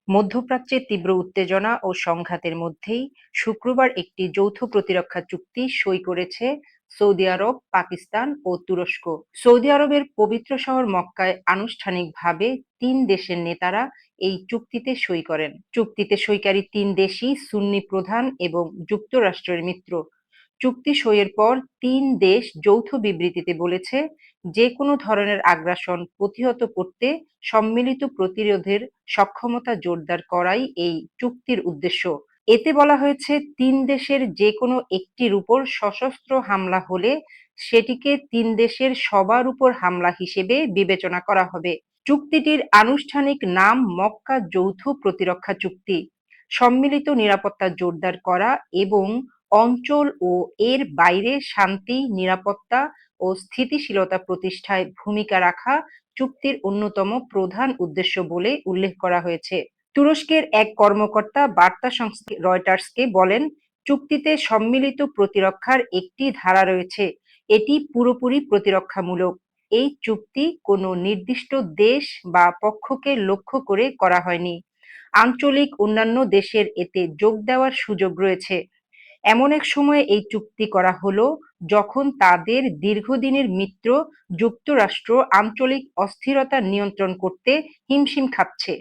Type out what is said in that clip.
মধ্যপ্রাচ্যে তীব্র উত্তেজনা ও সংঘাতের মধ্যেই শুক্রবার একটি যৌথ প্রতিরক্ষা চুক্তি সই করেছে সৌদি আরব, পাকিস্তান ও তুরস্ক। সৌদি আরবের পবিত্র শহর মক্কায় আনুষ্ঠানিকভাবে ৩ দেশের নেতারা এই চুক্তিতে সই করেন। চুক্তিতে সইকারী ৩ দেশই সুন্নি প্রধান এবং যুক্তরাষ্ট্রের মিত্র। চুক্তি সইয়ের পর ৩ দেশ যৌথ বিবৃতিতে বলেছে, যেকোনো ধরনের আগ্রাসন প্রতিহত করতে সম্মিলিত প্রতিরোধের সক্ষমতা জোরদার করাই এই চুক্তির উদ্দেশ্য। এতে বলা হয়েছে, ৩ দেশের যেকোনো একটির উপর সশস্ত্র হামলা হলে সেটিকে ৩ দেশের সবার উপর হামলা হিসেবে বিবেচনা করা হবে। চুক্তিটির আনুষ্ঠানিক নাম মক্কা যৌথ প্রতিরক্ষা চুক্তি। সম্মিলিত নিরাপত্তা জোরদার করা এবং অঞ্চল ও এর বাইরে শান্তি, নিরাপত্তা ও স্থিতিশীলতা প্রতিষ্ঠায় ভূমিকা রাখা চুক্তির অন্যতম প্রধান উদ্দেশ্য বলে উল্লেখ করা হয়েছে। তুরস্কের এক কর্মকর্তা বার্তা সংস্থা রয়টার্সকে বলেন, চুক্তিতে সম্মিলিত প্রতিরক্ষার একটি ধারা রয়েছে, এটি পুরোপুরি প্রতিরক্ষামূলক। এই চুক্তি কোনো নির্দিষ্ট দেশ বা পক্ষকে লক্ষ্য করে করা হয়নি। আঞ্চলিক অন্যান্য দেশের এতে যোগ দেওয়ার সুযোগ রয়েছে। এমন এক সময়ে এই চুক্তি করা হলো যখন তাদের দীর্ঘদিনের মিত্র যুক্তরাষ্ট্র আঞ্চলিক অস্থিরতা নিয়ন্ত্রণ করতে হিমশিম খাচ্ছে।